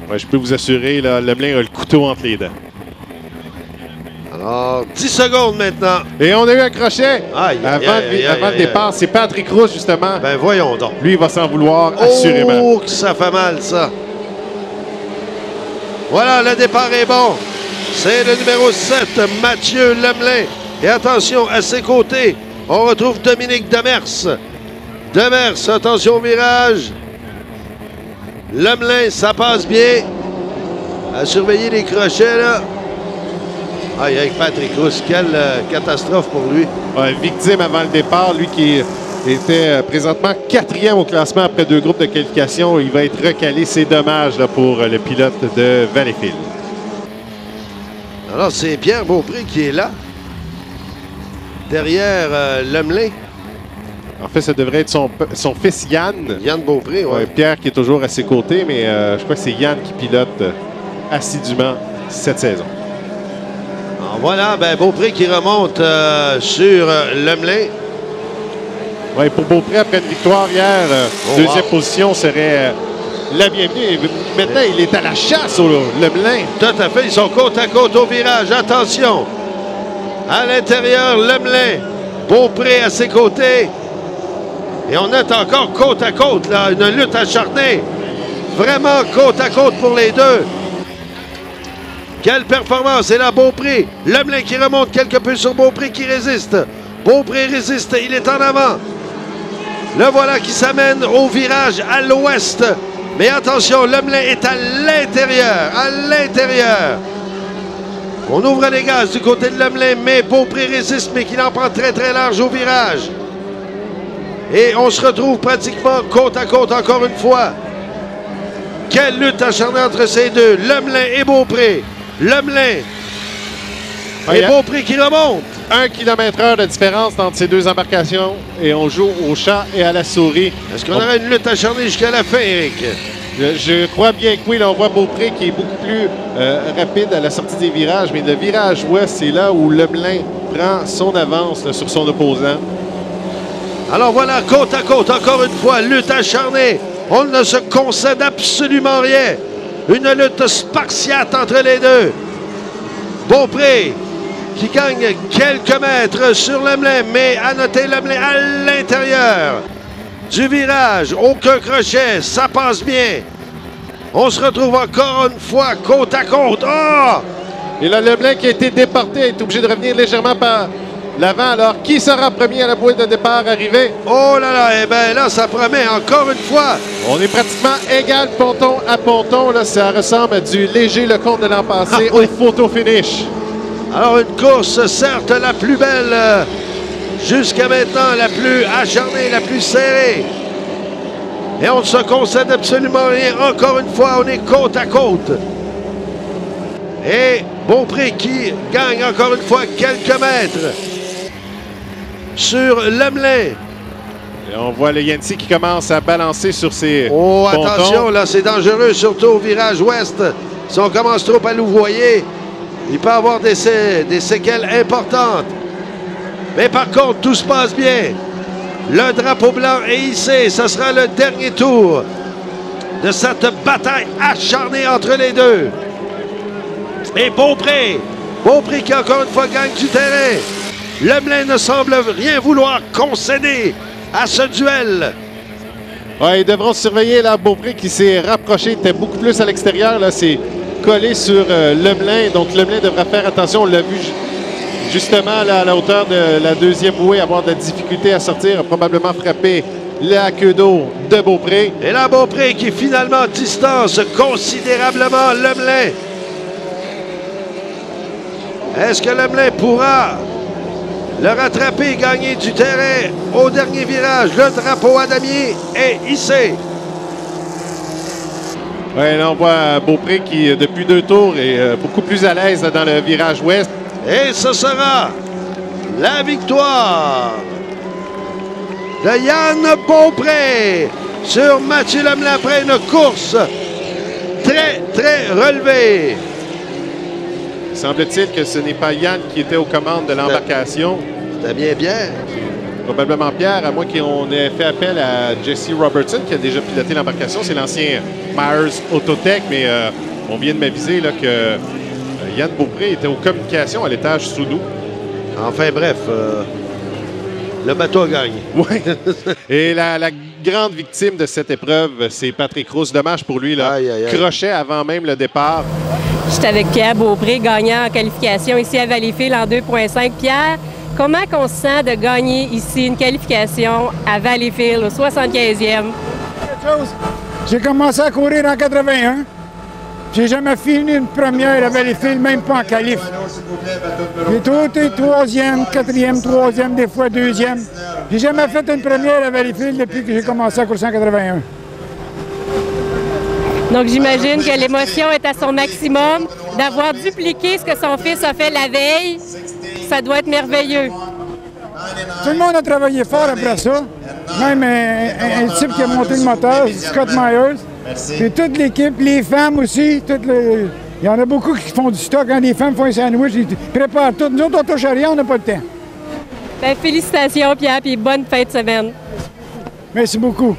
Ouais, je peux vous assurer, là, Lemelin a le couteau entre les dents. Alors, 10 secondes maintenant. Et on a eu un crochet Avant le départ. C'est Patrick Rousse, justement. Ben voyons donc. Lui, il va s'en vouloir, assurément. Oh, que ça fait mal, ça. Voilà, le départ est bon. C'est le numéro 7, Mathieu Lemelin. Et attention, à ses côtés, on retrouve Dominique Demers. Demers, attention au virage. Lemelin, ça passe bien. À surveiller les crochets, là. Aïe, avec Patrick Rousse, quelle catastrophe pour lui. Ouais, victime avant le départ, lui qui était présentement 4e au classement après 2 groupes de qualification. Il va être recalé. C'est dommage là, pour le pilote de Valleyfield. Alors, c'est Pierre Beaupré qui est là. Derrière Lemelin. En fait, ça devrait être son fils Yann. Yann Beaupré, oui. Pierre qui est toujours à ses côtés, mais je crois que c'est Yann qui pilote assidûment cette saison. Alors voilà, ben Beaupré qui remonte sur Lemelin. Oui, pour Beaupré, après une victoire hier, deuxième position serait la bienvenue. Maintenant, il est à la chasse au Lemelin. Tout à fait, ils sont côte à côte au virage. Attention! À l'intérieur, Lemelin. Beaupré à ses côtés. Et on est encore côte à côte, là, une lutte acharnée. Vraiment côte à côte pour les deux. Quelle performance! Et là, Beaupré. Lemelin qui remonte quelque peu sur Beaupré qui résiste. Beaupré résiste, il est en avant. Le voilà qui s'amène au virage à l'ouest. Mais attention, Lemelin est à l'intérieur. À l'intérieur. On ouvre les gaz du côté de Lemelin, mais Beaupré résiste, mais qu'il en prend très, très large au virage. Et on se retrouve pratiquement côte à côte encore une fois. Quelle lutte acharnée entre ces deux. Lemelin et Beaupré. Lemelin et Beaupré qui remonte. 1 km/h de différence entre ces deux embarcations et on joue au chat et à la souris. Est-ce qu'on aura une lutte acharnée jusqu'à la fin, Éric? Je crois bien que oui. Là, on voit Beaupré qui est beaucoup plus rapide à la sortie des virages, mais le virage ouest, c'est là où Lemelin prend son avance là, sur son opposant. Alors voilà, côte à côte, encore une fois, lutte acharnée. On ne se concède absolument rien. Une lutte spartiate entre les deux. Beaupré qui gagne quelques mètres sur Lemelin, mais à noter Lemelin à l'intérieur du virage. Aucun crochet, ça passe bien. On se retrouve encore une fois côte à côte. Oh! Et là, Lemelin qui a été déporté est obligé de revenir légèrement par l'avant. Alors, qui sera premier à la bouée de départ arrivé? Oh là là, eh bien là, ça promet encore une fois. On est pratiquement égal ponton à ponton. Là, ça ressemble à du léger Lecomte de l'an passé au photo finish. Alors, une course, certes, la plus belle jusqu'à maintenant, la plus acharnée, la plus serrée. Et on ne se concède absolument rien. Encore une fois, on est côte à côte. Et Beaupré qui gagne encore une fois quelques mètres sur Lemelin. Et on voit le Yancy qui commence à balancer sur ses Oh, pontons. attention, là, c'est dangereux, surtout au virage ouest. Si on commence trop à louvoyer, il peut avoir des séquelles importantes. Mais par contre, tout se passe bien. Le drapeau blanc est hissé. Ce sera le dernier tour de cette bataille acharnée entre les deux. Et Beaupré qui encore une fois gagne du terrain. Lemelin ne semble rien vouloir concéder à ce duel. Ouais, ils devront surveiller là, Beaupré qui s'est rapproché, était beaucoup plus à l'extérieur. Là, c'est collé sur Lemelin. Donc Lemelin devra faire attention. On l'a vu justement là, à la hauteur de la deuxième bouée, avoir de la difficulté à sortir, a probablement frappé la queue d'eau de Beaupré. Et là, Beaupré qui finalement distance considérablement Lemelin. Est-ce que Lemelin pourra le rattraper et gagner du terrain au dernier virage? Le drapeau à damier est hissé. Oui, là, on voit Beaupré qui, depuis 2 tours, est beaucoup plus à l'aise dans le virage ouest. Et ce sera la victoire de Yann Beaupré sur Mathieu Lemelin après une course très, très relevée. Semble-t-il que ce n'est pas Yann qui était aux commandes de l'embarcation. C'était bien Pierre. Probablement Pierre, à moins qu'on ait fait appel à Jesse Robertson, qui a déjà piloté l'embarcation. C'est l'ancien Myers Autotech, mais on vient de m'aviser là, que Yann Beaupré était aux communications à l'étage sous nous. Enfin bref, le bateau a gagné. Oui. Et la grande victime de cette épreuve, c'est Patrick Rousse. Dommage pour lui, là. Aïe, aïe, aïe. Crochet avant même le départ. J'étais avec Pierre Beaupré, gagnant en qualification ici à Valleyfield en 2.5. Pierre, comment on se sent de gagner ici une qualification à Valleyfield au 75e? J'ai commencé à courir en 81. J'ai jamais fini une première à Valleyfield, même pas en qualif. J'ai toujours été troisième, quatrième, troisième, des fois deuxième. J'ai jamais fait une première à Valleyfield depuis que j'ai commencé à courir en 81. Donc j'imagine que l'émotion est à son maximum. D'avoir dupliqué ce que son fils a fait la veille, ça doit être merveilleux. Tout le monde a travaillé fort après ça. Même un type qui a monté le moteur, Scott Myers. Puis toute l'équipe, les femmes aussi. Il y en a beaucoup qui font du stock. Quand les femmes font un sandwich, ils préparent tout. Nous autres, on touche à rien, on n'a pas le temps. Bien, félicitations, Pierre, puis bonne fin de semaine. Merci beaucoup.